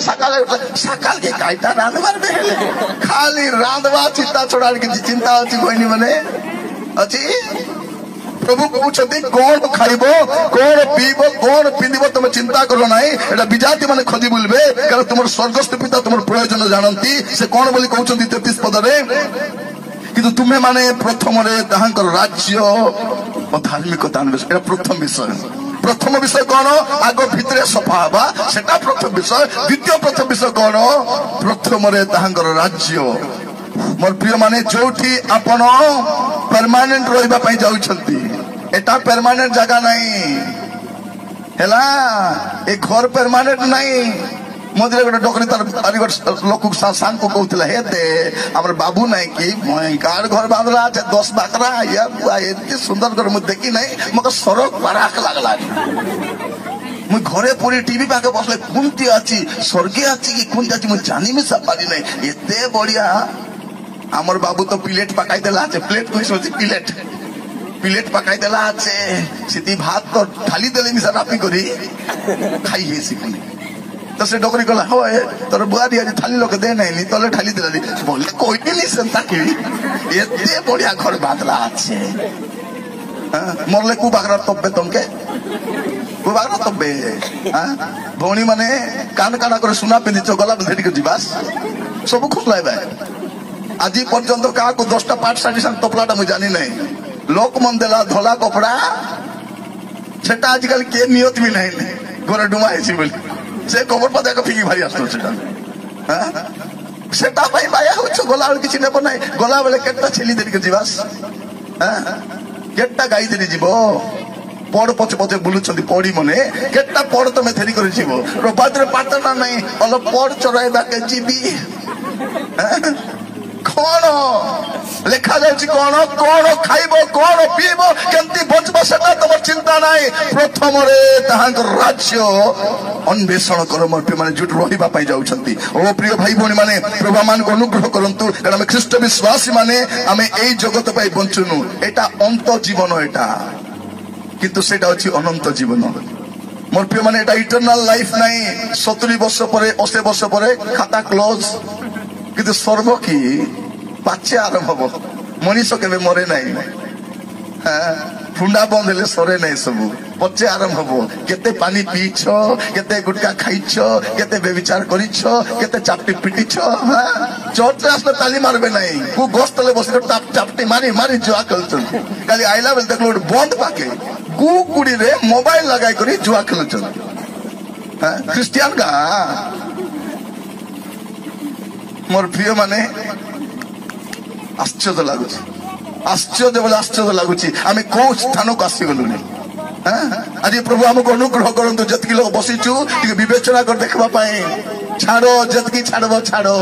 सकाल सकाल के काईटा रांधवार बेले खाली रांधवा चिंता छोड़ा किसी चिंता अच्छी कोई नहीं बने अच्छी प्रभु कहते कौन खाइब कौन पीब कौन पिंधिब तुम चिंता करो ना एटा विजाति माने खोजी बुलबे कारण तुम स्वर्गस्थ पिता तुम प्रयोजन जानती से कौन बोली कहते 33 पदरे किंतु तुम्हें माने प्रथम ताहांकर राज्य और धार्मिकता एटा प्रथम विषय कौन आग भितर सफा हवा सेटा प्रथम विषय द्वितीय प्रथम विषय कौन प्रथम ताहांकर राज्य मोर प्रिय माने जोठी आपण परमानेंट रहिबा पई जाउछंती एटा परमानेंट जगह नहीं हैला ए घर परमानेंट नहीं मधुरे गोटे डकरी तार अरिगढ़ लोक सांग को कहूला हे दे हमर बाबू नहीं कि भयंकर घर बांधला 10 बाकरा या बुआ एते सुंदर घर मु देखी नहीं मगर सरक बराक लागला मुझे घरे पूरी टीवी पाके बसले कुंती अच्छी स्वर्गे अच्छी कि कुंती अच्छी मुझे जानी में सब पारी नहीं एते बढ़िया आमर बाबू तो प्लेट पकाई देला आछे प्लेट कोई सोची प्लेट पकाई देला आछे सीधी भात तो थाली देले मिसा रापी करी खाई हे सिकनी तो से डोकरी कहला हो तोर बुआरी आज थाली लोक दे नहीं तले थाली देला बोले कोई नहीं संता की एते बढ़िया घर बांधला आछे मरले कु बागरा तबे तुमके कु बागरा तबे भौणी माने कान काना करे सुना पिंदी चगला भेटी के जीवास सब खुश लाइबा आज पर्यंत क्या 10टा पार्ट साजिशन तपलाटा मुझे जानी नहीं लोक मन देला धला कपड़ा सेटा आजकल के नियत भी नहीं गोरे डुमा है बोली से कबर पदा को फिकी भारी आस्तो सेटा भाई बाया हो गला बेले किसी नेब ना गला बेले केटा छेली देरी के जीवास केटा गाई देरी जीव पड़ पचे पचे बुलुचंदी पड़ी मने केटा पड़ तमे थेरी कर जीव रबादरे पाटना नहीं अल पड़ चराइबा के जीबी कौन लेखा जाउची कौन कौन खाइब कौन पीब केंती बचब सेटा तुम चिंता नहीं प्रथम ताहांकर राज्य अन्वेषण कर मोर प्रिय माने जुट रहिबा पई जाउछंती ओ प्रिय भाई भौणी माने प्रभु मान को अनुग्रह करंतु कारण हम ख्रीष्ट विश्वासी माने हमें एई जगत पई बंचुनु एटा अंत जीवन एटा किंतु सेटा अछि अनंत जीवन मोर प्रिय माने एटा इटर्नल लाइफ नहीं 70 वर्ष परे 80 वर्ष परे खाता क्लोज किंतु स्वर्ग की पाचे आरंभ हम मनीष के मरे नहीं फुंडा बंद हेले सरे नहीं सब पचे आरंभ हम केते पानी पीछ केते गुटका खाइछ केते बेविचार करिछ केते चापटी पिटिछ चर्च आसले ताली मारबे नहीं को गोस्तले बसले टाप चापटी मारी मारी जुआ खेलछन खाली आइला बेल देखलो बंद पाके गु कुड़ी रे मोबाइल लगाई करी जुआ खेलछन क्रिश्चियन का मोर प्रिय माने आश्चर्य लगुच आश्चर्य बोले आश्चर्य लगुच आम कौ स्थान को आसीगलु आज प्रभु आमको अनुग्रह करंतु जतकी लोग बसीचु विवेचना कर देखबा पाए छाड़ो जतकी छाड़ब छाड़ो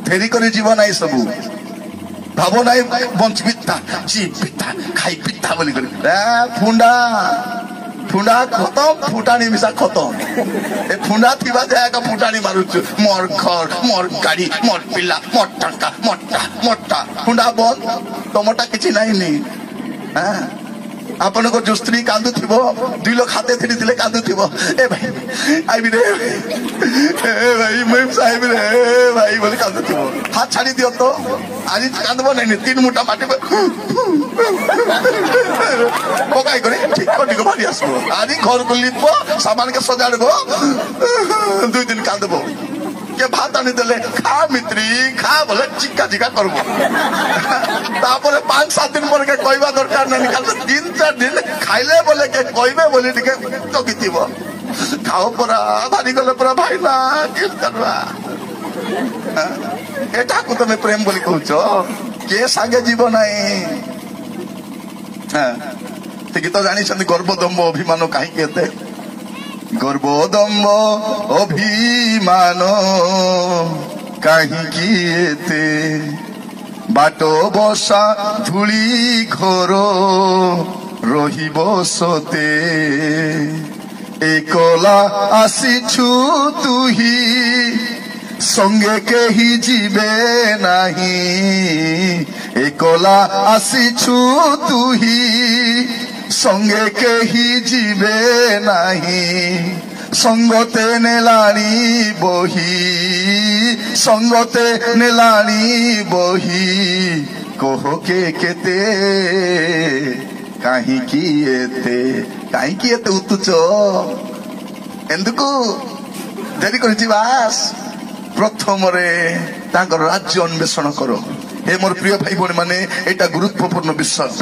फेरी कर जीवन आई सब भाव ना बंच पिता जी पिता खाई पिता बोली फुंडा फुंडा खत्म फुटाणी मिसा खत्म ए फुंडा थिबा जाय का फुटाणी मारुछु मोर घर मोर गाड़ी मोर पिला मोर टंका मोटा मोटा फुंडा बंद तमटा किछि नाही नी आपन को जो स्त्री कांदु थिबो दुई लोग खाते थी दिले कांदु थिबो ए भाई आई भी रे ए भाई मैं साहिब रे भाई बोले कांदु थिबो हाथ छाड़ी दियो तो आज कांदबो नहीं 3 मुठा माटी पकाई करे ठीक कर दिगो भारी आसबो आज घर को लिपो सामान के सजाड़बो 2 दिन कांदबो के भात आनी देले खा मित्री खा बोले चिक्का चिक्का करबो तापर 5-7 दिन पर के कहबा दरकार नहीं निकाल 3-4 दिन खाइले बोले के कहबे बोले टिके तो कितिबो खाओ परा भारी गले परा भाई ना के करबा एटा को तमे प्रेम बोली कहछो के संगे जीवन नाही ते गीत जानी छन गर्वदम्भ अभिमान काहे कहते गर्वदम्भ अभिमान काहे किएते बाटो बसा धूली घर रही बसते एकला आसीछु तुही संगे केही जीवे नाही एकला आसीछु तुही संगे केही जीवे नाही সঙ্গতে নেলানি বহি সঙ্গতে নেলানি বহি কোহকে কেতে কাহিকি এতে উত্তুচ ఎందుకు দেরি করেছি বাস প্রথমরে তাঙ্কর রাজ্য অন্বেষণ করো। হে মোর প্রিয় ভাই ভଉଣୀ ମାନେ এটা গুরুত্বপূর্ণ বিশ্বাস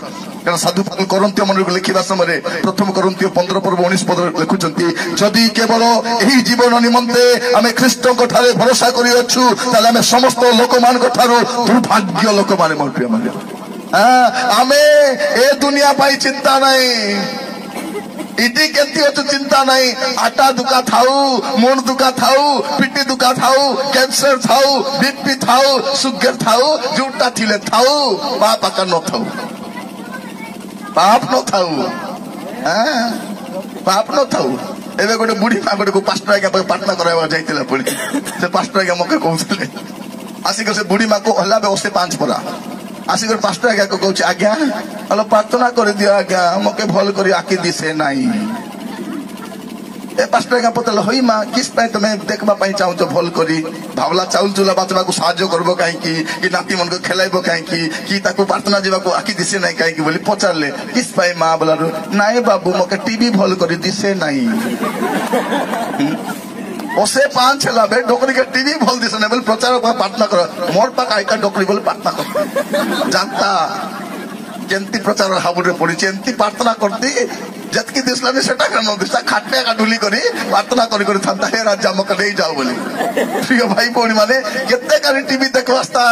কারণ সাধু ପାଉଲ କରନ୍ତୀୟ ମଣ୍ଡଳୀକୁ ଲେଖିବା ସମୟରେ ପ୍ରଥମ କରନ୍ତୀୟ 15 ପର୍ବ 19 ପଦରେ ଲେଖୁଛନ୍ତି ଯଦି କେବଳ ଏହି ଜୀବନ ନିମନ୍ତେ ଆମେ ଖ୍ରୀଷ୍ଟଙ୍କ ଠାରେ ଭରସା କରିଅଛୁ ତାହେଲେ ଆମେ ସମସ୍ତ ଲୋକମାନଙ୍କ ଠାରୁ ଦୁର୍ଭାଗ୍ୟ ଲୋକମାନେ ମୋର ପ୍ରିୟ ମାନେ ଆମେ ଏ ଦୁନିଆ ପାଇଁ ଚିନ୍ତା ନାହିଁ इटी केती अच्छे चिंता नहीं आटा दुका थाऊ मुंड दुका थाऊ पिटी दुका थाऊ कैंसर थाऊ बीपी थाऊ सुगर थाऊ जूटा थिले थाऊ पाप आका न थाऊ पाप न थाऊ पाप न थाऊ एबे गोटे बुढ़ी माँ गोटे को पास्टर आज्ञा प्रार्थना कराया जाइतिला पुणी से पास्टर आज्ञा मके कहउथिले आसिक से बुढ़ी माँ को हल्ला बे ओसे 5 परा आसिक पास्टर आज्ञा को कहउछि आज्ञा हलो प्रार्थना कर दियो आज्ञा मके भल करी आकी दिसे नाही ए पास्टर आज्ञा पतल होई माँ किस पाए तुम्हें देखबा पाई चाहू तो भल करी भावला चाउल चूला बाचबा को साहाय्य करबो काहे कि नाती मन को खेलाइबो काहे कि ताको प्रार्थना जीवा को आकी दिसे नाही काहे कि बोली पचारले किस पाए माँ बोलारो नाई बाबू मके टीवी भल करी दिसे नाही ओसे 5 छला बे डोकरी के टीवी भल दिसे नाही बोल प्रचार प्रार्थना कर मोर पाक आइका डोकरी बोल प्रार्थना कर जानता केंती प्रचार हाबुरे पड़ी एमती प्रार्थना करती जतकी दिसलानी सेटा करनो दिसता खाटे का ढुली करी प्रार्थना करी करी थांता हे राजा मके ले जाओ बोली प्रिय भाई भौणी माने केते करी टीवी देखवास्ता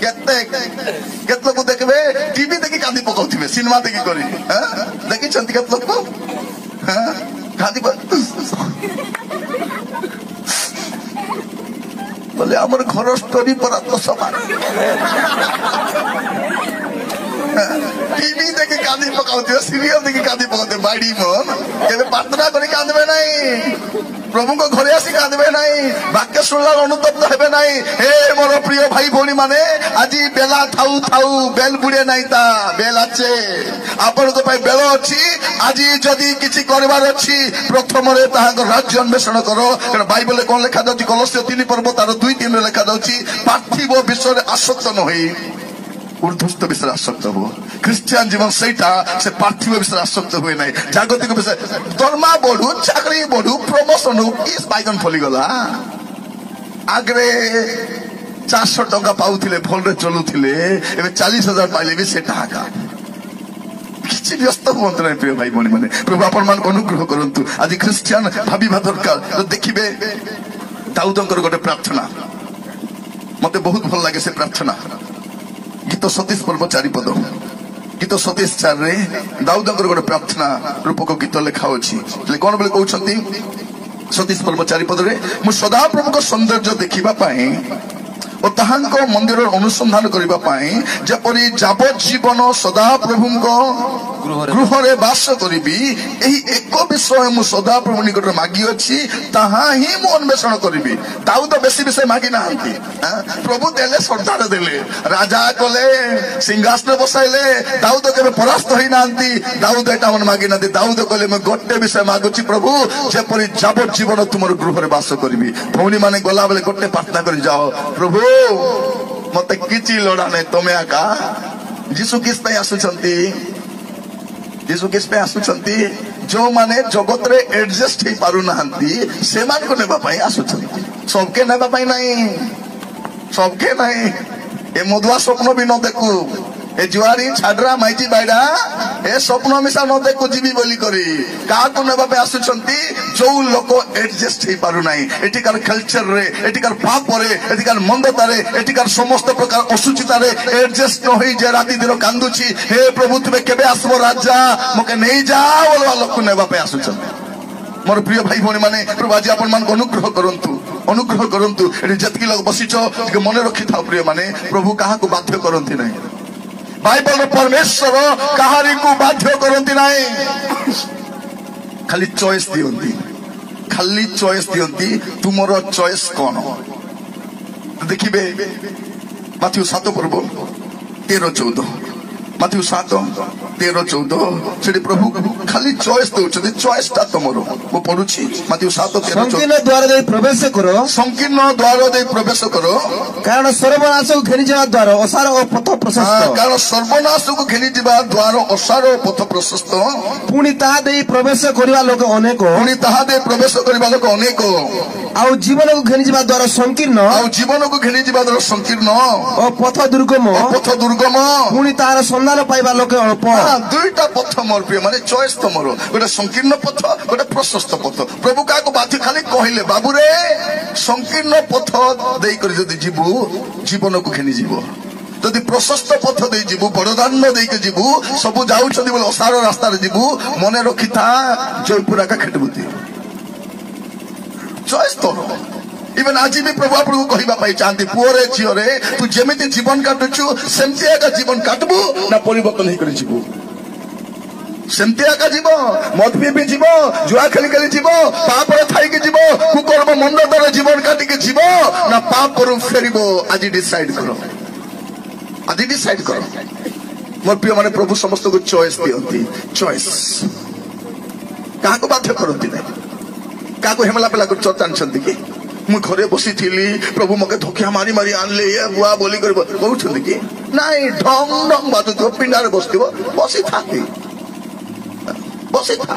केत लोग देखबे टीवी देखि कांदी पकाउथिबे सिनेमा देखि करी देखि छंती केत लोग कांदी बोले हमर घर स्टोरी पर तो समान टीवी देखि कांदी पकाउथिबे सीरियल देखि कांदी पकाउथिबे बाड़ी मन केबे प्रार्थना करी कांदबे नाही प्रभु को घरे आसी कांदबे नाही वाक्य सुनला अनुतप्त हेबे नाही हे मोर प्रिय भाई भौणी माने आजी बेला थाउ थाउ बेल बुडे नाही ता बेल आछे आपण को पाई बेल अछि आजी जदी किछि करबार अछि प्रथम रे ताहाक राज्य अन्वेषण करो कारण बाइबल कोन लेखा दउछि कलस्य 3 पर्व तार 2-3 रे लेखा दउछि पार्थिव विषय रे आसक्त न होई ऊर्ध्वस्त विषय आसक्त हो ख्रिस्टियन जीवन सेटा से पार्थिव विषय आसक्त हुए नहीं जागतिक विषय दरमा बढ़ू चाकरी बढ़ू प्रमोशन हो किस बाइगन फली गला आगरे 400 टका पाउथिले भल रे चलुथिले एबे 40,000 पाइले भी सेटा आका किछि व्यस्त हुंत नै प्रिय भाई भौणी माने प्रभु आपण मान अनुग्रह करंतु आज ख्रिस्टियन भाबिबा दरकार तो देखिबे दाऊदंकर गोटे प्रार्थना मते बहुत भल लागे से प्रार्थना गीत 37 पर्व 4 पद गीत 37 4 रे दाऊदंकर गोटे प्रार्थना रूपक गीत लेखा अछि कोन बोले कहउछंती 37 पर्व 4 पद रे मु सदा प्रभु को सौंदर्य देखिबा पाए और ताहांको मंदिर अनुसंधान करिबा पाए जेपरि जाबजीवन सदा प्रभु को गृह रे वास करिबी एही एक विषय मु सदा प्रभु निकट मागी अछि ताहा ही मु अन्वेषण करिबी दाऊद बेसी विषय मागी नाहंती प्रभु देले सरदार देले राजा कोले सिंहासन बसाइले दाऊद केबे परास्त होई नाहंती दाऊद एटा मन मागी नाहंती दाऊद कोले मैं गोटे विषय मागुछि प्रभु जेपरि जाबजीवन तुमर गृह रे वास करिबी भौणी माने गला बेले गोटे प्रार्थना करि जाओ प्रभु मते किछि लोड़ा नै तमे आका जीसु किस पे आसुछंती जीसु किस पे आसुछंती जो माने जगत रे एडजस्ट हे पारु नाहंती से मान को नेबा पई आसुछंती सबके नेबा पई नाही सबके नाही ए मधुआ स्वप्न भी न देखू ए जुआरी छाडरा माइजी बाइडा ए स्वप्न मिसा न देखू जीवी बोली करी का को नेबा पे आसुछंती जो लोक एडजस्ट हे पारु नाही एटिकार कल्चर रे एटिकार पाप रे एटिकार मंदता रे एटिकार समस्त प्रकार असुचिता रे एडजस्ट न होई जे राती दिन कांदुची हे प्रभु तुमे केबे आसबो राजा मके नै जा बोलवा लोक नेबा पे आसुछंती मोर प्रिय भाई भौणी माने प्रभु आज आपण मान को अनुग्रह करंतु एटी जतकी लोग बसिचो के मने रखि थाओ प्रिय माने प्रभु काहा को बाध्य करंती नाही बाइबल रे परमेश्वर काहारी को बाध्य करंती नाही खाली चॉइस दियंती तुमरो चॉइस कोन देखिबे माथ्यू 7 पर्व 13-14 ମାଥିଉ 7:13-14 ସେଠି ପ୍ରଭୁ ଖାଲି ଚଏସ୍ ଦଉଛନ୍ତି। ଚଏସ୍ ଟା ତମର। ମୁଁ ପଢୁଛି ମାଥିଉ 7:13-14। ସଂକୀର୍ଣ୍ଣ ଦ୍ୱାର ଦେଇ ପ୍ରବେଶ କର, ସଂକୀର୍ଣ୍ଣ ଦ୍ୱାର ଦେଇ ପ୍ରବେଶ କର, କାରଣ ସର୍ବନାଶକୁ ଘେନିଯିବା ଦ୍ୱାର ଅସାର ଓ ପଥ ପ୍ରଶସ୍ତ। କାରଣ ସର୍ବନାଶକୁ ଘେନିଯିବା ଦ୍ୱାର ଅସାର ଓ ପଥ ପ୍ରଶସ୍ତ। ପୁଣି ତାହା ଦେଇ ପ୍ରବେଶ କରିବା ଲୋକ ଅନେକ, ପୁଣି ତାହା ଦେଇ ପ୍ରବେଶ କରିବା ଲୋକ ଅନେକ। ଆଉ ଜୀବନକୁ ଘେନିଯିବା ଦ୍ୱାର ସଂକୀର୍ଣ୍ଣ, ଆଉ ଜୀବନକୁ ଘେନିଯିବା ଦ୍ୱାର ସଂକୀର୍ଣ୍ଣ ଓ ପଥ ଦୁର୍ଗମ, ପଥ ଦୁର୍ଗମ। ପୁଣି ତାହାର ସନ୍ଧାନ ପାଇବା ଲୋକେ ଅଳ୍ପ। ଦୁଇଟା ପଥ ମୋର ପ୍ରିୟ ମାନେ ଚଏସ୍ ତମର। ଗୋଟେ ସଂକୀର୍ଣ୍ଣ ପଥ, ଗୋଟେ ପ୍ରଶସ୍ତ ପଥ। ପ୍ରଭୁ କାହାକୁ ବାଧ୍ୟ ଖାଲି କହିଲେ ବାବୁରେ ସଂକୀର୍ଣ୍ଣ ପଥ ଦେଇକରି ଯଦି ଯିବୁ ଜୀବନକୁ ଘେନିଯିବ, ଯଦି ପ୍ରଶସ୍ତ ପଥ ଦେଇ ଯିବୁ, ବଡ଼ଦାଣ୍ଡ ଦେଇକି ଯିବୁ, ସବୁ ଯାଉଛନ୍ତି ବୋଲେ ଅସାର ରାସ୍ତାରେ ଯିବୁ, ମନେ ରଖିଥା ଜୟପୁର ଏକା ଖେଟବୁତି। ଚଏସ୍ ତୋର। ଇଭେନ୍ ଆଜି ବି ପ୍ରଭୁ ଆପଣଙ୍କୁ କହିବା ପାଇଁ ଚାହାନ୍ତି, ପୁଅରେ ଝିଅରେ ତୁ ଯେମିତି ଜୀବନ କାଟୁଛୁ ସେମିତି ଏକା ଜୀବନ କାଟବୁ ନା ପରିବର୍ତ୍ତନ ହେଇକରି ଯିବୁ? ସେମିତି ଏକା ଯିବ, ମଦ ପିଇ ଯିବ, ଜୁଆ ଖେଳି ଖେଳି ଯିବ, ପାପରେ ଥାଇକି ଯିବ, କୁକର୍ମ ମଣ୍ଡ ଦ୍ୱାରା ଜୀବନ କାଟିକି ଯିବ ନା ପାପରୁ ଫେରିବ? ଆଜି ଡିସାଇଡ୍ କର, ଆଜି ଡିସାଇଡ୍ କର। ମୋର ପ୍ରିୟ ମାନେ ପ୍ରଭୁ ସମସ୍ତଙ୍କୁ ଚଏସ୍ ଦିଅନ୍ତି। ଚଏସ୍ କାହାକୁ ବାଧ୍ୟ କରନ୍ତି ନାହିଁ। କାହାକୁ ହେମଲା ପିଲାକୁ ଚର୍ଚ୍ଚା ଆଣିଛନ୍ତି କି? ମୁଁ ଘରେ ବସିଥିଲି ପ୍ରଭୁ ମତେ ଧୋକିଆ ମାରି ମାରି ଆଣିଲେ ଏ ବୁଆ ବୋଲି କରି କହୁଛନ୍ତି କି? ନାଇଁ, ଢଙ୍ଗ ଢଙ୍ଗ ବାଜୁଥିବ, ପିଣ୍ଡାରେ ବସିଥିବ, ବସିଥାନ୍ତି, ବସିଥା।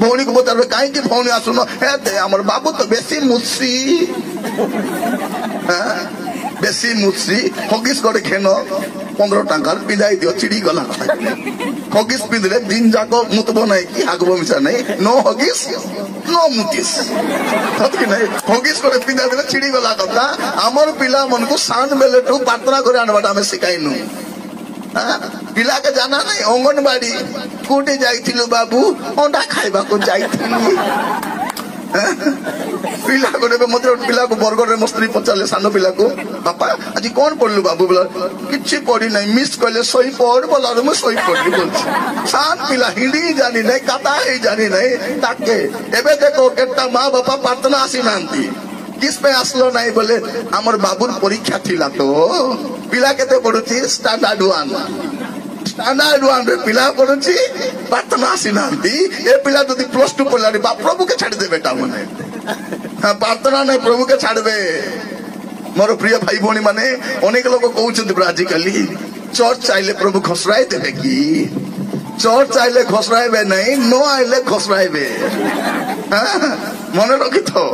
ଭଉଣୀକୁ ପଚାରିବେ କାହିଁକି ଭଉଣୀ ଆସୁନ? ହେ ଦେ ଆମର ବାବୁ ତ ବେଶୀ ମୁସି, ବେଶୀ ମୁସି। ହଗିସ୍ ଗୋଟେ ଖେନ 15 ଟଙ୍କାର ପିନ୍ଧାଇ ଦିଅ, ଚିଡ଼ି ଗଲା। ହଗିସ୍ ପିନ୍ଧିଲେ ଦିନ ଯାକ ମୁତବ ନାହିଁ କି ହାଗବ ମିଶା ନାହିଁ। ନୋ ହଗିସ୍ ନୋ ମୁତିସ୍, କି ନାଇଁ? ହଗିସ୍ ଗୋଟେ ପିନ୍ଧା ଦେଲେ ଚିଡ଼ି ଗଲା କଥା। ଆମର ପିଲାମାନଙ୍କୁ ସାନ ବେଲେଠୁ ପ୍ରାର୍ଥନା କରି ଆଣବାଟା ଆମେ ଶିଖାଇନୁ। ପିଲାକେ ଜାନା ନାହିଁ ଅଙ୍ଗନବାଡି କୋଉଠି ଯାଇଥିଲୁ ବାବୁ? ଅଣ୍ଡା ଖାଇବାକୁ ଯାଇଥିଲି। ପିଲା ଗୋଟେ ମତେ ପିଲାକୁ ବରଗଡ଼ରେ ମୋ ସ୍ତ୍ରୀ ପଚାରିଲେ, ସାନ ପିଲାକୁ, ବାପା ଆଜି କଣ ପଢିଲୁ ବାବୁ? ବୋଲା କିଛି ପଢି ନାହିଁ, ମିସ୍ କହିଲେ ଶୋଇ ପଡ ବୋଲାରୁ ମୁଁ ଶୋଇ ପଡିଲି ବୋଲଛି। ସାନ ପିଲା ହିନ୍ଦୀ ଜାଣି ନାହିଁ, କାତା ହେଇ ଜାଣି ନାହିଁ ତାକେ। ଏବେ ଦେଖ କେତେଟା ମା ବାପା ପ୍ରାର୍ଥନା ଆସିନାହାନ୍ତି। किस पे आसलो नहीं बोले आमर बाबुर परीक्षा थिला तो पिला केते पढुची स्टैंडर्ड 1 स्टैंडर्ड 1 रे पिला पढुची प्रार्थना आसीनांती ए पिला जदी +2 पढलाडी बाप प्रभु के छाड़ दे बेटा मने प्रार्थना नहीं प्रभु के छाड़ दे। मोर प्रिय भाई भौणी माने अनेक लोक कहउछन्ती आजिकाली चर्च आइले प्रभु खसराई देबे की चर्च आइले खसराइबे नहीं नो आइले खसराइबे मन रखी तो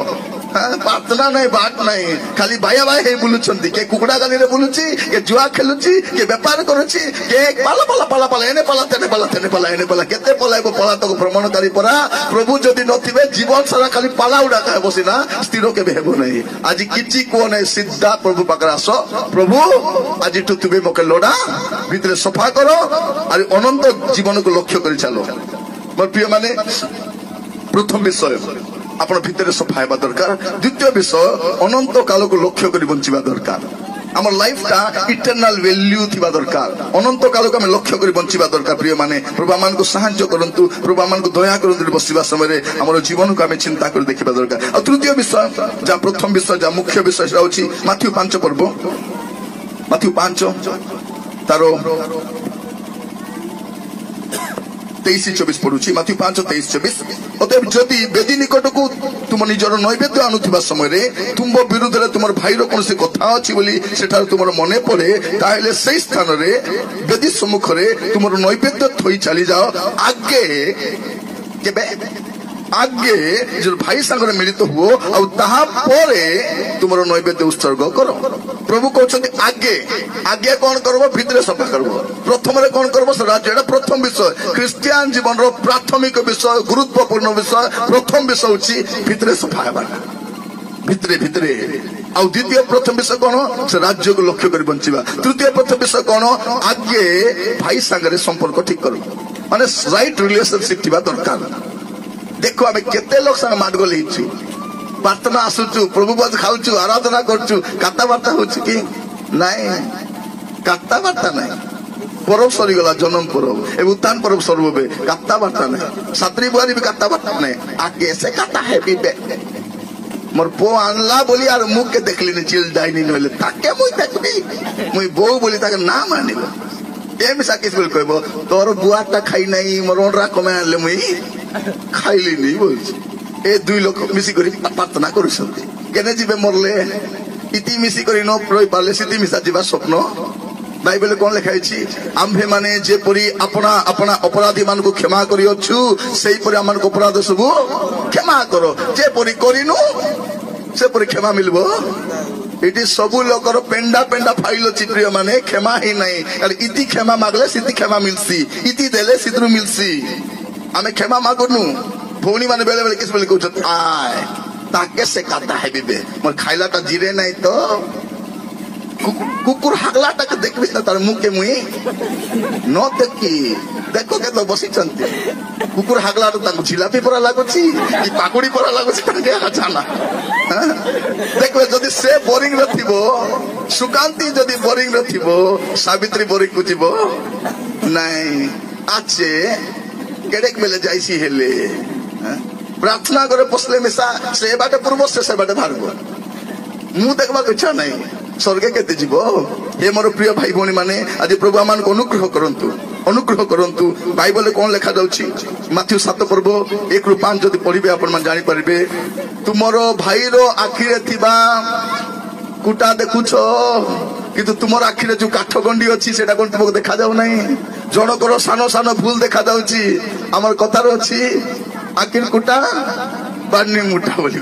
प्रार्थना नहीं बाट नहीं खाली भाई भाई हे बुलुछन्ती के कुकुड़ा गाली रे बुलुची के जुआ खेलुची के व्यापार करूची के पाला पाला पाला पाला एने पाला तेने पाला केते पलाइबो पला तो भ्रमणकारी परा प्रभु जदी नथिबे जीवन सारा खाली पाला उडा का बसिना स्थिर के बेहेबो नहीं। आज किछि को नहीं सीधा प्रभु पाकर आसो प्रभु आज तो तुबे मके लोडा भीतर सफा करो और अनंत जीवन को लक्ष्य कर चलो। मोर प्रिय माने प्रथम विषय आपण भीतर सफा हेबा दरकार। द्वितीय विषय अनंत काल को लक्ष्य कर बंचिबा दरकार। आम लाइफ टा इटर्नल वैल्यू थिबा दरकार। अनंत काल को हम लक्ष्य कर बंचिबा दरकार। प्रिय माने प्रभु मान को सहाय्य करंतु प्रभु मान को दया करंतु बसिबा समय रे हमर जीवन को हम चिंता कर देखिबा दरकार। और तृतीय विषय जा प्रथम विषय जा मुख्य विषय होछि माथ्यू 5 पर्व माथ्यू 5 तारो 23-24 पढ़ुची माथ्यू 5:23-24 अतएव जदि बेदी निकट को तुम निजर नैवेद्य आनुथिबा समय रे तुम विरुद्ध रे तुमर भाईर कोनसे कथा अछि बोली सेठार तुमर मने पड़े ताहेले सेही स्थान रे बेदी सम्मुख रे तुमर नैवेद्य थई चली जाओ आगे केबे आगे जो भाई संगे मिलित हुओ और ताहा परे तुमर नैवेद्य उत्सर्ग करो। प्रभु कहते आगे आगे कौन करबो भीतर सफा करबो। प्रथम रे कौन करबो राज्य एटा प्रथम विषय क्रिश्चियन जीवन रो प्राथमिक विषय गुरुत्वपूर्ण विषय प्रथम विषय होची भीतर सफा हेबाटा भीतरे भीतरे। और द्वितीय प्रथम विषय कौन से राज्य को लक्ष्य कर बंचिबा। तृतीय प्रथम विषय कौन आगे भाई संगे संपर्क ठीक करो माने राइट रिलेशनशिप थिबा दरकार। देखो आम केते लोग संग माड गली प्रार्थना आसुचु प्रभु पद खाऊचु आराधना करचु कथबार्ता होची कि नहीं कथबार्ता नहीं। पर्व सरी गला जन्म पर्व ए उत्थान पर्व सर्वबे कथबार्ता नहीं सात्री बुआरी भी कथबार्ता नहीं आगे से कथा है बीबे मोर पो आनला बोली आर मुख के देखली नि चिल दाइनी नले ताके मुई देखबी मुई बो बोली ताके नाम आनिबो ए मिसा किस बोल कहबो तोर बुआटा खाई नहीं मोर ओनरा कमे आनले मुई खाइली नहीं बोल ए दुई लोक मिसी करी प्रार्थना करूछंती केने जिबे मरले इति मिसी करी न रही पाले सिति मिसा जीवा स्वप्न बाइबल कौन लिखाई आम्भे माने जेपरी अपना अपना अपराधी मान को क्षमा करियछु सेही परी आमान को अपराध सब क्षमा करो जेपरी करिनु सेपरी क्षमा मिलबो इति सबु लोकर पेंडा पेंडा फाइल अछि प्रिय माने क्षमा ही नहीं अरे इति क्षमा मागले सिति क्षमा मिलसी इति देले सितरु मिलसी आमे क्षमा मागनु भौणी माने बेले बेले किस बोले कहछ आय ताके से काटा है बिबे मोर खाइलाटा जिरे नहीं तो कुकुर हागलाटा के देखबि ना तार मुख के मुई न देखी देखो के तो बसी चंती कुकुर हागलाटा तांको जिलापी परा लागुची ई पाकुड़ी परा लागुची तांके जाना देखबे जदी से बोरिंग रथिबो सुकांती जदी बोरिंग रथिबो सावित्री बोरिंग कुजिबो नहीं आचे केडेक बेले जाईसी हेले प्रार्थना करे पसले मिसा से बाटे पूर्व से बाटे भागबो मु देखबा इच्छा नहीं स्वर्गे केते जीवो हे मोर प्रिय भाई भौणी माने आज प्रभु आमान को अनुग्रह करंतु बाइबल कोन लिखा जाउची माथ्यू 7 पर्व 1 ରୁ 5 जदी पढिबे आपण मान जानि परिबे तुमरो भाई रो आखिरे थिबा कुटा देखुछो किंतु तुमर आखिरे जो काठ गंडी अछि सेटा कोन तुमको देखा जाउ नाही जनकर सानो सानो भूल देखा जाउची हमर कथा रो अछि आखिर कुटा बानी मुठा बोली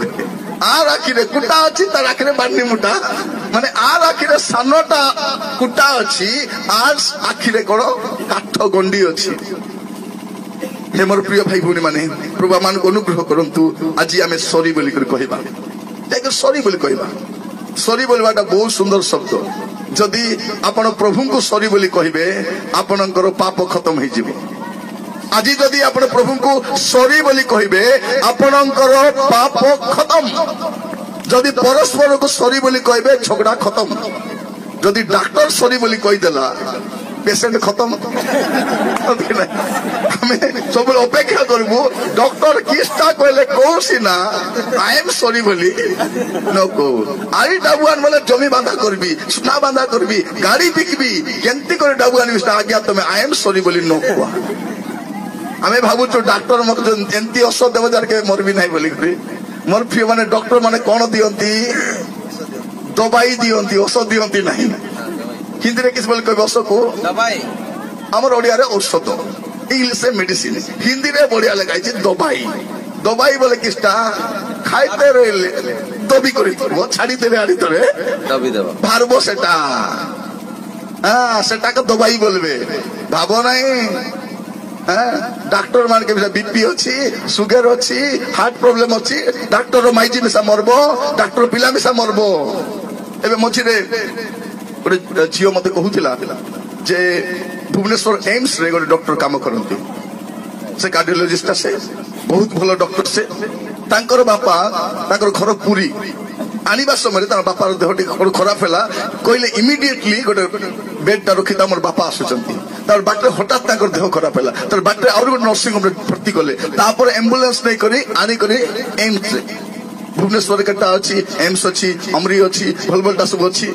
आर आखिरे कुटा अछि तार आखिरे बानी मुठा माने आर आखिरे सानोटा कुटा अछि आर आखिरे कोन काठ गंडी अछि हे मोर प्रिय भाई भौणी माने प्रभु मान को अनुग्रह करंतु आज आमे सॉरी बोली कर कहबा देखो सॉरी बोली कहबा सॉरी बोलवाटा बहुत सुंदर शब्द जदि आपण प्रभु को सॉरी बोली कहबे आपनकर पाप खत्म हो जिवो आज जदि आपण प्रभु को सॉरी बोली कहबे आपनकर पाप खत्म जदि परस्पर को सॉरी बोली कहबे झगड़ा खत्म जदि डॉक्टर सॉरी बोली कहि देला पेशेंट खत्म हमें सब अपेक्षा करबो डॉक्टर किसटा कहले कोसी ना आई एम सॉरी बोली नको आई डाबुआन बोले जमी बांधा करबी सुना बांधा करबी गाड़ी बिकबी केंती करे डाबुआन विष्टा आज्ञा तमे आई एम सॉरी बोली नको हमें भाबु तो डॉक्टर मत एंती औषध देव जार के मरबी नहीं बोली मोर प्रिय माने डॉक्टर माने कोन दियंती दवाई दियंती औषध दियंती नहीं हिंदी रे किस बोल कहबो औषध को दवाई हमर ओडिया रे औषध इंग्लिश से मेडिसिन हिंदी रे बढ़िया लगाई छी दवाई दवाई बोले किसटा खाइते रहले दबी करी वो छाड़ी देले आड़ी तरे दबी देबो भारबो सेटा हां सेटा के दवाई बोलबे भाबो नहीं डॉक्टर मान के बीपी अच्छी सुगर अच्छी हार्ट प्रॉब्लम अच्छी डॉक्टर माइजी मिसा मरबो डॉक्टर पिला मिसा मरबो एबे मझिरे गोटे झील मत कहूला जे भुवनेश्वर एम्स रे गोटे डॉक्टर काम करते से कार्डियोलॉजिस्ट से बहुत भल डॉक्टर से तांकर बापा तांकर घर पुरी आनिबा समय बापार देह खराब है कहले इमिडिएटली गोटे बेडटा रखी मोर बापा आसुचंती तार बाटे हठात तांकर देह खराब है तार बाटे और गोटे नर्सिंग होम भर्ती कले तापर एम्बुलेंस नहीं करी आनी करी एम्स भुवनेश्वर केटा अच्छी एम्स अच्छी अमरी अच्छी भल भलटा सब अच्छी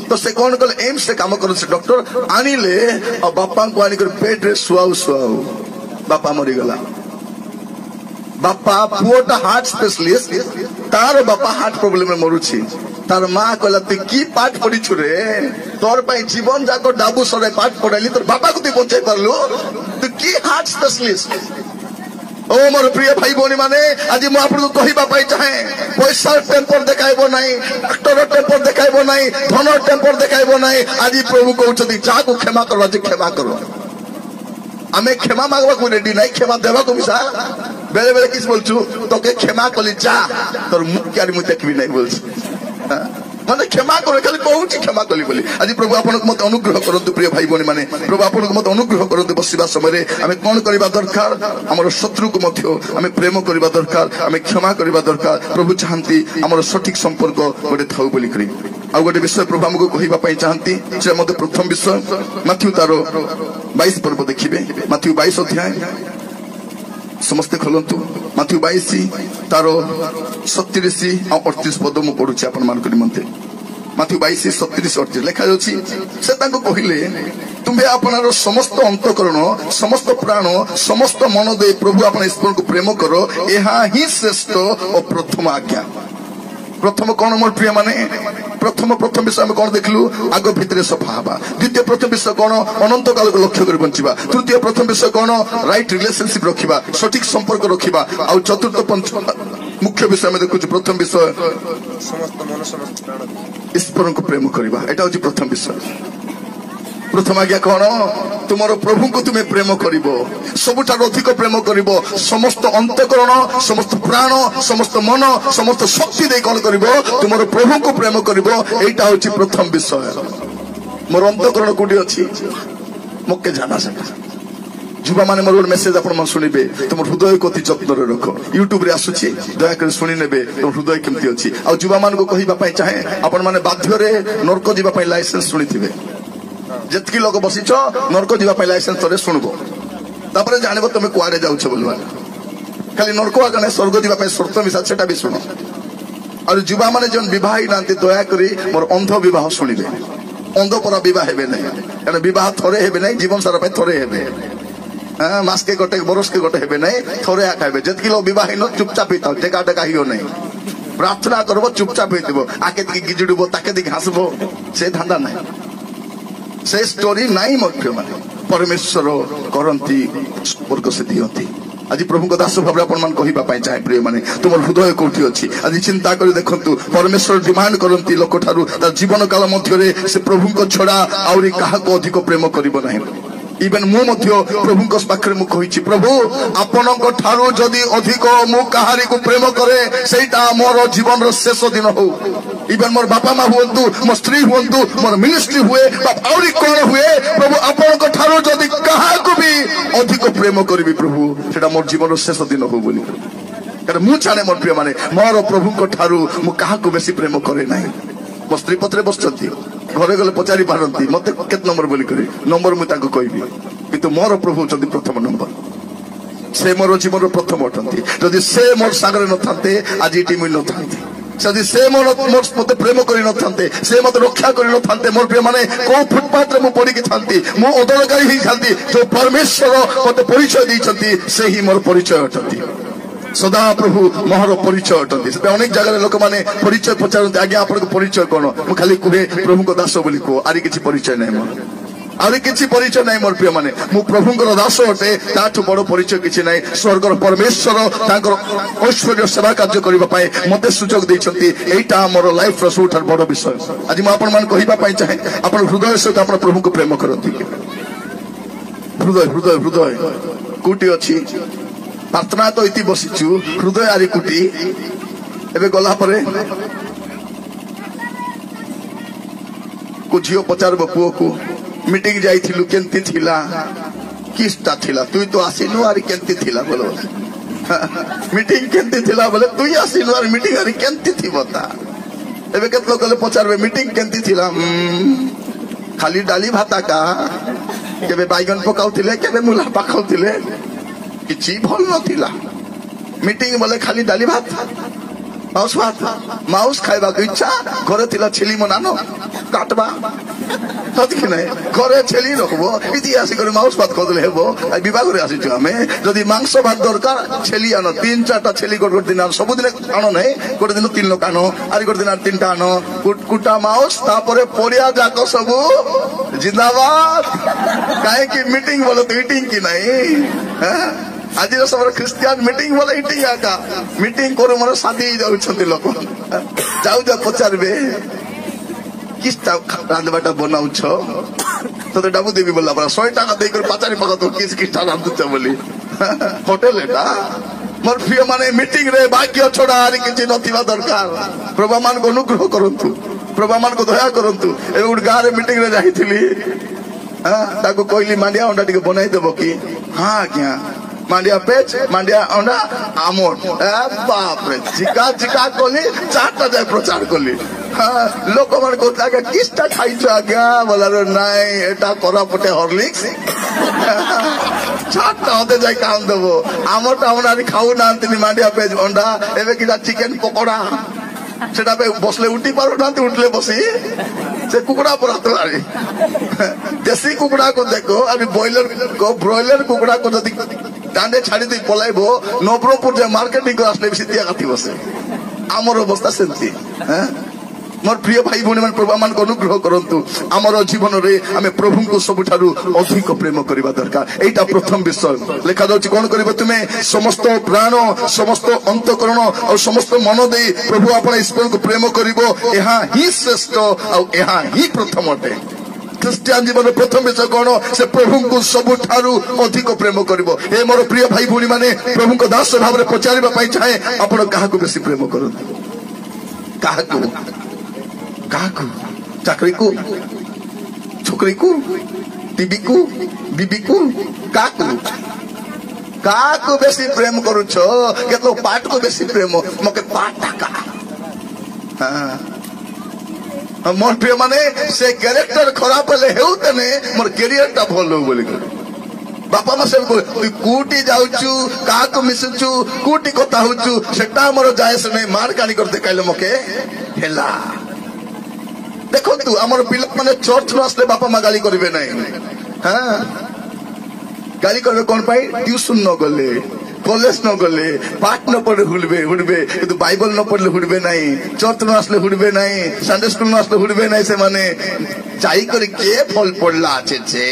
तो से कौन कले एम्स से काम कर डॉक्टर आनिले और बापा को आनी कर बेड रे सुआउ सुआउ बापा मरीगला बापा पुओटा हार्ट स्पेशलिस्ट तार बापा हार्ट प्रॉब्लम में मरुची तार माँ कहला तु की पाठ पढ़ी रे तोर पाई जीवन जाक डाबू सरे पाठ पढ़ाइली तोर बापा को तु बचाई पारलु तु की हार्ट स्पेशलिस्ट ओ मोर प्रिय भाई भौणी माने आज मु आपन को कहिबा पाई चाहे पैसा टेम्पर देखाइबो नाही डॉक्टर टेम्पर देखाइबो नाही धन टेम्पर देखाइबो नाही आज प्रभु कहउछथि जा को क्षमा करबा जे क्षमा करो आमे क्षमा मांगबा को रेडी नाही क्षमा देबा को मिसा बेले बेले किस बोलछु तो के क्षमा कली जा तोर मुख क्यारी मु देखबी नाही बोलछु माने क्षमा करो खाली कहउछि क्षमा कली बोली आज प्रभु आपन को मत अनुग्रह करंतु प्रिय भाई भौणी माने प्रभु आपन को मत अनुग्रह करंतु बसिबा समय रे आमे कोन करबा दरकार हमर शत्रु को मध्य आमे प्रेम करबा दरकार आमे क्षमा करबा दरकार प्रभु चाहंती हमर सठिक संपर्क गोटे थाउ बोली करी आ गोटे विषय प्रभु हमको कहिबा पई चाहंती से मते प्रथम विषय माथ्यू तारो 22 पर्व देखिबे माथ्यू 22 अध्याय समस्त खोलंतु माथ्यू 22 तारो 37 और 38 पद मु पढुछि आपन मान निमंते ମାଥ୍ୟୁ 22:37-38 ଲେଖା ଯାଉଛି ସେ ତାଙ୍କୁ କହିଲେ ତୁମ୍ଭେ ଆପଣାର ସମସ୍ତ ଅନ୍ତଃକରଣ ସମସ୍ତ ପ୍ରାଣ ସମସ୍ତ ମନ ଦେଇ ପ୍ରଭୁ ଆପଣ ଈଶ୍ୱରଙ୍କୁ ପ୍ରେମ କର ଏହା ହିଁ ଶ୍ରେଷ୍ଠ ଓ ପ୍ରଥମ ଆଜ୍ଞା। ପ୍ରଥମ କଣ ମୋର ପ୍ରିୟ ମାନେ ପ୍ରଥମ ବିଷୟ ଆମେ କଣ ଦେଖିଲୁ ଆଗ ଭିତରେ ସଫା ହବା। ଦ୍ୱିତୀୟ ପ୍ରଥମ ବିଷୟ କଣ ଅନନ୍ତ କାଳକୁ ଲକ୍ଷ୍ୟ କରି ବଞ୍ଚିବା। ତୃତୀୟ ପ୍ରଥମ ବିଷୟ କଣ ରାଇଟ୍ ରିଲେସନସିପ ରଖିବା ସଠିକ ସମ୍ପର୍କ ରଖିବା। ଆଉ ଚତୁର୍ଥ ମୁଖ୍ୟ ବିଷୟ ଆମେ ଦେଖୁଛୁ ପ୍ରଥମ ବିଷୟ ସମସ୍ତ ମନ ସମସ୍ତ ପ୍ରାଣ ଈଶ୍ୱରଙ୍କୁ ପ୍ରେମ କରିବା। ଏଟା ହଉଛି ପ୍ରଥମ ବିଷୟ। ପ୍ରଥମ ଆଜ୍ଞା କଣ ତୁମର ପ୍ରଭୁଙ୍କୁ ତୁମେ ପ୍ରେମ କରିବ ସବୁଠାରୁ ଅଧିକ ପ୍ରେମ କରିବ ସମସ୍ତ ଅନ୍ତଃକରଣ ସମସ୍ତ ପ୍ରାଣ ସମସ୍ତ ମନ ସମସ୍ତ ଶକ୍ତି ଦେଇ କଣ କରିବ ତୁମର ପ୍ରଭୁଙ୍କୁ ପ୍ରେମ କରିବ। ଏଇଟା ହଉଛି ପ୍ରଥମ ବିଷୟ। ମୋର ଅନ୍ତଃକରଣ କୋଉଠି ଅଛି ମକେ ଜାନା ସେଟା ଯୁବା ମାନେ ମୋର ଗୋଟେ ମେସେଜ ଆପଣ ଶୁଣିବେ ତୁମ ହୃଦୟକୁ ଅତି ଯତ୍ନରେ ରଖ ୟୁଟ୍ୟୁବ ରେ ଆସୁଛି ଦୟାକରି ଶୁଣି ନେବେ ତୁମ ହୃଦୟ କେମିତି ଅଛି। ଆଉ ଯୁବା ମାନଙ୍କୁ କହିବା ପାଇଁ ଚାହେଁ ଆପଣ ମାନେ ବାଧ୍ୟରେ ନର୍କ ଯିବା ପାଇଁ ଲାଇସେନ୍ସ ଶୁଣିଥିବେ। ଯେତିକି ଲୋକ ବସିଛ ନର୍କ ଯିବା ପାଇଁ ଲାଇସେନ୍ସ ଥରେ ଶୁଣିବ ତାପରେ ଜାଣିବ ତମେ କୁଆଡେ ଯାଉଛ ବୋଲି। ଖାଲି ନର୍କ ଆଗେ ସ୍ୱର୍ଗ ଯିବା ପାଇଁ ସର୍ତ୍ତ ମିଶା ସେଟା ବି ଶୁଣ। ଆଉ ଯୁବା ମାନେ ଯେଉଁ ବିବାହ ହେଇନାହାନ୍ତି ଦୟାକରି ମୋର ଅନ୍ଧ ବିବାହ ଶୁଣିବେ। ଅନ୍ଧ ପରା ବିବାହ ହେବେ ନାହିଁ କାରଣ ବିବାହ ଥରେ ହେବେ ନାହିଁ ଜୀବନ ସାରା ପାଇଁ ଥରେ ହେବେ। ମାସକେ ଗୋଟେ ବରଷକେ ଗୋଟେ ହେବେ ନାହିଁ ଥରେ ଆକା ହେବେ। ଯେତିକି ଲୋକ ବିବାହ ହେଇନ ଚୁପଚାପ ହେଇଥାଉ ଟେକା ଟେକା ହେଇବ ନାହିଁ। ପ୍ରାର୍ଥନା କରିବ ଚୁପଚାପ ହେଇଥିବ ଆକେ ଟିକେ ଗିଜୁଡିବ ତାକେ ଟିକେ ହାସିବ ସେ ଧାନ୍ଦା ନାହିଁ ସେ ଷ୍ଟୋରି ନାହିଁ ମୋର ପ୍ରିୟ ମାନେ। ପରମେଶ୍ୱର କରନ୍ତି ସ୍ୱର୍ଗ ସେ ଦିଅନ୍ତି। ଆଜି ପ୍ରଭୁଙ୍କ ଦାସ ଭାବରେ ଆପଣ ମାନେ କହିବା ପାଇଁ ଚାହେଁ ପ୍ରିୟ ମାନେ ତୁମର ହୃଦୟ କୋଉଠି ଅଛି ଆଜି ଚିନ୍ତା କରି ଦେଖନ୍ତୁ। ପରମେଶ୍ୱର ଡିମାଣ୍ଡ କରନ୍ତି ଲୋକଠାରୁ ତାର ଜୀବନ କାଳ ମଧ୍ୟରେ ସେ ପ୍ରଭୁଙ୍କ ଛଡା ଆହୁରି କାହାକୁ ଅଧିକ ପ୍ରେମ କରିବ ନାହିଁ। ଇଭେନ୍ ମୁଁ ମଧ୍ୟ ପ୍ରଭୁଙ୍କ ପାଖରେ ମୁଁ କହିଛି ପ୍ରଭୁ ଆପଣଙ୍କ ଠାରୁ ଯଦି ଅଧିକ ମୁଁ କାହାରିକୁ ପ୍ରେମ କରେ ସେଇଟା ମୋର ଜୀବନର ଶେଷ ଦିନ ହଉ। ଇଭେନ୍ ମୋର ବାପା ମା ହୁଅନ୍ତୁ ମୋ ସ୍ତ୍ରୀ ହୁଅନ୍ତୁ ମୋର ମିନିଷ୍ଟ୍ରି ହୁଏ ବା ଆହୁରି କଣ ହୁଏ ପ୍ରଭୁ ଆପଣଙ୍କ ଠାରୁ ଯଦି କାହାକୁ ବି ଅଧିକ ପ୍ରେମ କରିବି ପ୍ରଭୁ ସେଟା ମୋର ଜୀବନର ଶେଷ ଦିନ ହଉ ବୋଲି। କାରଣ ମୁଁ ଜାଣେ ମୋର ପ୍ରିୟ ମାନେ ମୋର ପ୍ରଭୁଙ୍କ ଠାରୁ ମୁଁ କାହାକୁ ବେଶୀ ପ୍ରେମ କରେ ନାହିଁ। ମୋ ସ୍ତ୍ରୀ ପତ୍ରରେ ବସିଛନ୍ତି ଘରେ ଗଲେ ପଚାରି ପାରନ୍ତି ମତେ କେତେ ନମ୍ବର ବୋଲି କରି ନମ୍ବର ମୁଁ ତାଙ୍କୁ କହିବି କିନ୍ତୁ ମୋର ପ୍ରଭୁ ହଉଛନ୍ତି ପ୍ରଥମ ନମ୍ବର। ସେ ମୋର ଜୀବନର ପ୍ରଥମ ଅଟନ୍ତି। ଯଦି ସେ ମୋର ସାଙ୍ଗରେ ନଥାନ୍ତେ ଆଜି ଏଠି ମୁଁ ନଥାନ୍ତି। ଯଦି ସେ ମତେ ପ୍ରେମ କରି ନଥାନ୍ତେ ସେ ମତେ ରକ୍ଷା କରି ନଥାନ୍ତେ ମୋର ପ୍ରିୟ ମାନେ କୋଉ ଫୁଟପାଥରେ ମୁଁ ପଡିକି ଥାନ୍ତି ମୁଁ ଅଦରକାରୀ ହେଇଥାନ୍ତି। ଯୋଉ ପରମେଶ୍ୱର ମତେ ପରିଚୟ ଦେଇଛନ୍ତି ସେ ହିଁ ମୋର ପରିଚୟ ଅଟନ୍ତି। ସଦା ପ୍ରଭୁ ମୋର ପରିଚୟ ଅଟନ୍ତି। ସେଥିପାଇଁ ଅନେକ ଜାଗାରେ ଲୋକମାନେ ପରିଚୟ ପଚାରନ୍ତି ଆଜ୍ଞା ଆପଣଙ୍କ ପରିଚୟ କଣ ମୁଁ ଖାଲି କୁହେ ପ୍ରଭୁଙ୍କ ଦାସ ବୋଲି କୁହ ଆରି କିଛି ପରିଚୟ ନାହିଁ ମୋର ଆହୁରି କିଛି ପରିଚୟ ନାହିଁ ମୋର ପ୍ରିୟ ମାନେ। ମୁଁ ପ୍ରଭୁଙ୍କର ଦାସ ଅଟେ ତାଠୁ ବଡ ପରିଚୟ କିଛି ନାହିଁ। ସ୍ୱର୍ଗର ପରମେଶ୍ୱର ତାଙ୍କର ଐଶ୍ୱର୍ଯ୍ୟ ସେବା କାର୍ଯ୍ୟ କରିବା ପାଇଁ ମତେ ସୁଯୋଗ ଦେଇଛନ୍ତି। ଏଇଟା ମୋର ଲାଇଫର ସବୁଠାରୁ ବଡ ବିଷୟ। ଆଜି ମୁଁ ଆପଣ ମାନଙ୍କୁ କହିବା ପାଇଁ ଚାହେଁ ଆପଣ ହୃଦୟ ସହିତ ଆପଣ ପ୍ରଭୁଙ୍କୁ ପ୍ରେମ କରନ୍ତି। ହୃଦୟ ହୃଦୟ ହୃଦୟ କୋଉଠି ଅଛି ପ୍ରାର୍ଥନା ତ ଏଠି ବସିଛୁ ହୃଦୟ ଆରି କୋଉଠି ଏବେ ଗଲା ପରେ ଝିଅ ପଚାରିବ ପୁଅକୁ ମିଟିଂ ଯାଇଥିଲୁ କେମିତି ଥିଲା କିସ୍ଟା ଥିଲା ତୁଇ ତ ଆସିନୁ ଆରି କେମିତି ଥିଲା ବୋଲ ମିଟିଂ କେମିତି ଥିଲା ବୋଲେ ତୁଇ ଆସିନୁ ଆରି ମିଟିଂ ଆରି କେମିତି ଥିବ ତା। ଏବେ କେତେ ଲୋକ ପଚାରିବେ ମିଟିଂ କେମିତି ଥିଲା ଖାଲି ଡାଲି ଭାତ କା କେବେ ବାଇଗଣ ପକାଉଥିଲେ କେବେ ମୂଲା ପକାଉଥିଲେ କିଛି ଭଲ ନଥିଲା। ମିଟିଂ ବୋଲେ ଖାଲି ଡାଲି ଭାତ ମାଉସ ଭାତ ମାଉସ ଖାଇବାକୁ ଇଚ୍ଛା ଘରେ ଥିଲା ଛେଲି ମନାନ କାଟବା সত্যি নাই ঘরে ছেলি রখবো ইতি আসিকি মাউস ভাত কদলে হেব বিভাগরে আসিছু আমি যদি মাংস ভাত দরকার ছেলি আনো 3-4টা ছেলি গোটে দিন আনো সবুদিন আনো নাই গোটে দিন 3 লোক আনো আর গোটে দিন আর 3টা আনো কুটা মাউস তারপরে পড়িয়া যাক সবু জিন্দাবাদ কাহেকি মিটিং বলো তো ইটিং কি নাই হ্যাঁ আজ সব খ্রিস্টিয়ান মিটিং বলে ইটিং আকা মিটিং করে মোর সাথী যাচ্ছেন লোক যাও যা পচারবে কিসটা রাঁধবাটা বনাউছ তোদের ডাবু দেবী বললাম 100 টাকা দিয়ে করে পাচারি পাকাতো কিসটা রাঁধুছ বলি হোটেল এটা মোর প্রিয় মানে মিটিং রে ভাগ্য ছড়া আর কিছু নথিবা দরকার। প্রভু ମାନଙ୍କୁ অনুগ্রহ করন্তু প্রভু ମାନଙ୍କୁ দয়া করন্তু। ଏବେ ଗୋଟେ ଗାଁରେ ମିଟିଂ ରେ ଯାଇଥିଲି ତାକୁ କହିଲି ମାଣ୍ଡିଆ ଅଣ୍ଡା ଟିକେ ବନାଇ ଦେବ କି ହଁ ଆଜ୍ଞା ମାଣ୍ଡିଆ ପେଚ ମାଣ୍ଡିଆ ଅଣ୍ଡା ଆମୋଟ ବାପରେ ଚିକା ଚିକା କଲି 4ଟା ଯାଏ ପ୍ରଚାର କଲି। ଲୋକମାନେ କହୁଥିଲେ ଆଜ୍ଞା କିସଟା ଖାଇଛ ଆଜ୍ଞା ବୋଲାର ନାଇଁ ଏଟା କୋରାପୁଟେ ହରଲିକ୍ସ 4ଟା ଅଧେ ଯାଇ କାମ ଦେବ ଆମଟା ଅଣ୍ଡା ଖାଉନାହାନ୍ତି ମାଣ୍ଡିଆ ପେଜ ଅଣ୍ଡା ଏବେ କିଟା ଚିକେନ ପକୋଡା সেটা বসলে উঠি পারো না, উঠলে বসি সে কুকুড়া পর হাত মারি। দেশি কুকুড়া কো দেখো আমি ব্রয়লার কুকুড়া কো যদি ডান্ডে ছাড়ি দিয়ে পলাইব নবরঙ্গপুর যে মার্কেটিং করে আসলে বেশি দিয়া কাটি বসে। আমার অবস্থা সেমতি। হ্যাঁ मोर प्रिय भाई भौणी मान प्रभु आमान अनुग्रह करंतु आमर जीवन रे आमे प्रभु को सबुठारु अधिक प्रेम करबा दरकार। एटा प्रथम विषय लिखा जाउछि कोन करबो तुमे समस्त प्राण समस्त अंतकरण और समस्त मन दे प्रभु आपण ईश्वर को प्रेम करबो। एहा ही श्रेष्ठ और एहा ही प्रथम अटे। क्रिस्टियन जीवन प्रथम विषय कौन से प्रभु को सबुठारु अधिक प्रेम करबो। ए मोर प्रिय भाई भौणी माने प्रभु को दास भाव रे पचारिबा पई चाहे आपण काहा को बेसी प्रेम करंतु। काहा को चाकरी को छोकरी को टीवी को बीबी को का बेसी प्रेम करूछ केतो पाठ को बेसी प्रेम मके पाठ का। हां मोर प्रिय माने से कैरेक्टर खराब हेले हेउ तने मोर करियर ता भलो बोली बापा मा से कूटी जाउछु का को मिसुछु कूटी कथा होछु सेटा मोर जायस नै मार कानी करते काइले मके हेला। देखो तू आमर पिला माने चर्च न आसले बापा मा गाली करिवे नै। हां गाली करबे कोन पाई ट्यूशन न गले कॉलेज न गले पाठ न पढ़े हुडबे किंतु बाइबल न पढ़ले हुडबे नै चर्च न आसले हुडबे नै संडे स्कूल न आसले हुडबे नै से माने चाई कर के फल पड़ला आछे छे।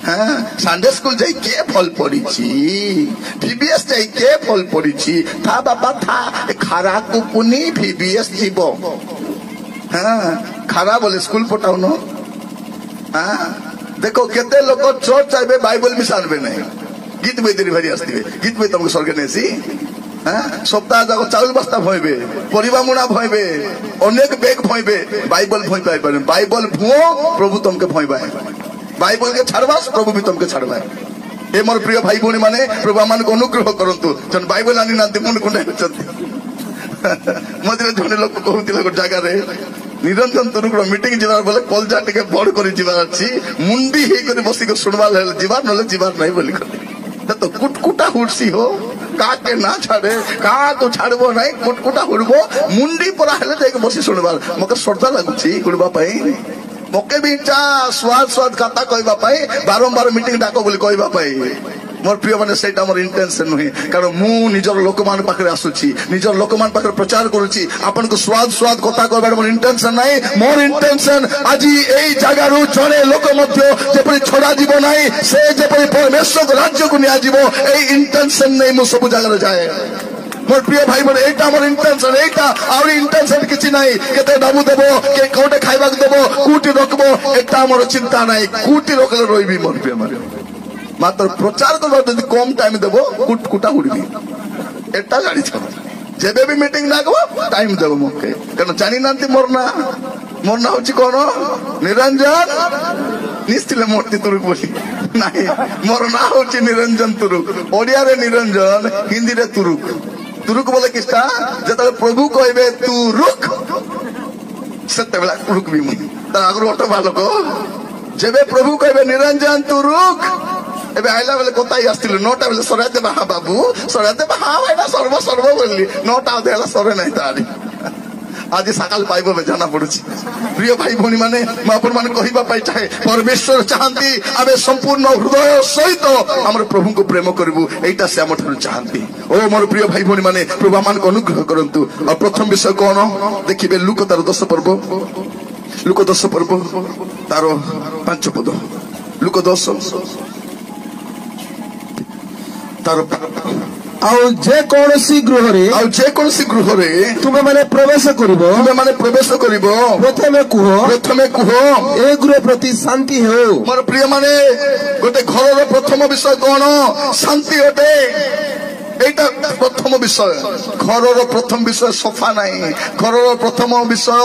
हां संडे स्कूल जाई के फल पड़ीची VBS जाई के फल पड़ीची था बाबा था खारा को पुनी VBS जीवो। हाँ खारा बोले स्कूल पठाओ न। हाँ देखो केते लोग चर्च आइबे बाइबल भी सानबे नहीं गीत बइदरी भारी आस्तिबे गीत बइ तुमको स्वर्ग नेसी। हाँ सप्ताह जाको चाउल बस्ता भइबे परिवा मुना भइबे अनेक बेग भइबे बाइबल भइ पाइबे बाइबल भुओ प्रभु तुमके भइबा बाइबल के छाड़बास प्रभु भी तुमके छाड़बा। ए मोर प्रिय भाई भौणी माने प्रभु आमान को अनुग्रह करंतु जन बाइबल आनी नांती मन कोंडा होचंती। मझे जने लोक कहूतिला गो जगह रे निरंजन तुरुक मीटिंग जीवार बोले कलजा टिके बड़ करी जीवार अछि मुंडी हे करी बसी को सुनवा ले जीवार नले जीवार नहीं बोली तो कुटकुटा हुडसी हो का के ना छाड़े का तो छाड़बो नहीं कुटकुटा हुडबो मुंडी परा हेले जाके बसी सुनवार मके श्रद्धा लागुछि गुडबा पई मके भी इच्छा स्वाद कथा कहबा पई बारंबार मीटिंग डाको बोली कहबा पई। मोर प्रिय माने सेटा मोर इंटेंशन नुहे कारण मु निजर लोकमान पाखरे आसुछि निजर लोकमान पाखरे प्रचार करूछि आपन को स्वाद कथा कहबार मोर इंटेंशन नाही। मोर इंटेंशन आजि एई जगारु जणे लोक मध्य जेपरि छोड़ा जीवो नाही से जेपरि परमेश्वर राज्य को निया जीवो एई इंटेंशन नै मु सब जगह जाए। मोर प्रिय भाई बोले एटा मोर इंटेंशन एटा और इंटेंशन किछि नाही केते डाबु देबो के कोटे खाइबा देबो कूटी रखबो एटा मोर चिंता नाही कूटी रखले रोइबी मोर प्रिय मारे मात्र प्रचार करबा जदि कम टाइम देबो कुटकुटा उड़बी एटा गाड़ी छ जेबे भी मीटिंग लागबो टाइम देबो मके कारण जानि नांती मोर ना होछि कोन निरंजन निस्तिले मूर्ति तुरुक बोली नाही मोर ना होछि निरंजन तुरुक ओडिया रे निरंजन हिंदी रे तुरुक बोले किस्ता जतले प्रभु कहबे तू रुक सत्य बेला रुक भी मुई त आगरो ऑटो बालको जेबे प्रभु कहबे निरंजन तू रुक एबे आइला बेले कोताई आस्तिलु नोटा बेले सराते बहा बाबू सराते बहा एटा सर्व बोलली नोटा देला सरे नाही तारी आज सकाल पाइबो बे जाना पड़ुछि। प्रिय भाई भौणी माने म आपन माने कहिबा पाइ चाहे परमेश्वर चाहंती आबे संपूर्ण हृदय सहित हमर प्रभु को प्रेम करबु एटा से हमर चाहंती। ओ मोर प्रिय भाई भौणी माने प्रभु मान को अनुग्रह करंतु। और प्रथम विषय कोन देखिबे लूक तार 10 पर्व तार 5 पद लूक 10 तार आउ जे कोनसी गृह रे तुमे माने प्रवेश करिवो प्रथमे कुह ए गृह प्रति शांति हो। मोर प्रिय माने गोटे घर रो प्रथम विषय कोन शांति होते एटा प्रथम विषय घर रो प्रथम विषय सोफा नाही घर रो प्रथम विषय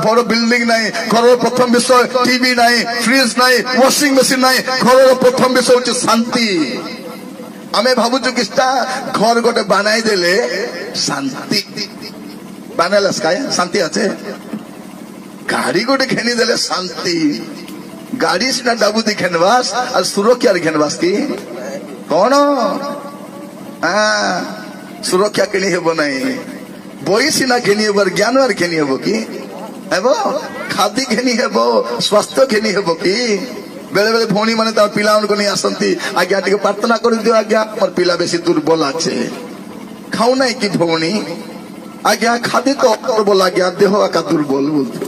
बड़ बिल्डिंग नाही घर रो प्रथम विषय टीवी नाही फ्रिज नाही वॉशिंग मशीन नाही घर रो प्रथम विषय होची शांति। आमे भाबुछु किस्ता घर गोटे बनाई देले शांति बनालास काय शांति আছে गाड़ी गोटे घेनी देले शांति गाड़ी सिना डाबुदी घेनवास और सुरक्षा रे घेनवास की कोन सुरक्षा के लिए हेबो नाही বই সিনা ঘেনি হব আর জ্ঞান আর ঘেনি হব কি হেব খাদি ঘেনি হব স্বাস্থ্য ঘেনি হব কি বেলে বেলে ভଉଣୀ ମାନେ ତାର ପିଲାମାନଙ୍କୁ ନେଇ ଆସନ୍ତି ଆଜ୍ଞା ଟିକେ ପ୍ରାର୍ଥନା କରିଦିଅ ଆଜ୍ଞା ମୋର ପିଲା ବେଶୀ ଦୁର୍ବଳ ଅଛି ଖାଉ ନାହିଁ କି ଭଉଣୀ ଆଜ୍ଞା ଖାଦି ତ ଅପରବଲ ଆଜ୍ଞା ଦେହ ଆକା ଦୁର୍ବଳ বলতো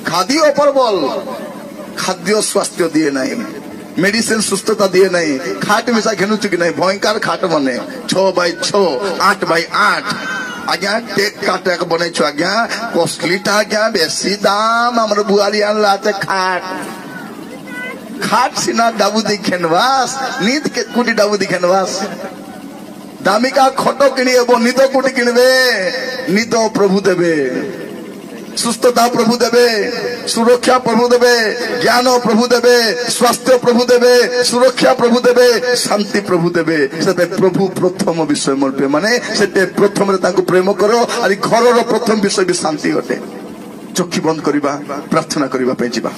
খাদি অপরবল খাদ্য স্বাস্থ্য দিয়ে নাই মেডিসিন সুস্থতা দিয়ে নাই খাট মিশা ঘেনুଛୁ কি নাই ভয়ঙ্কর খাট মানে 6x6 8x8 আজ্ঞা টেক কাট বনাইছো আজ্ঞা কস্টলিটা আজ্ঞা বেশি দাম আমার বুয়ারি আনলা আছে খাট খাট সিনা ডাবু দেখেনবাস নিদ কে কোটি ডাবু দেখেনবাস দামিকা খট কিনি হব নিদ কোটি কিনবে নিদ প্রভু দেবে সুস্থতা প্রভু দেবে সুরক্ষা প্রভু দেবে জ্ঞান প্রভু দেবে স্বাস্থ্য প্রভু দেবে সুরক্ষা প্রভু দেবে শান্তি প্রভু দেবে সেটা প্রভু প্রথম বিষয় মোর প্রেম মানে সেটা প্রথমে তাকে প্রেম কর আর ঘরর প্রথম বিষয় বি শান্তি অটে চক্ষু বন্ধ করিবা প্রার্থনা করিবা পাই ଯିବା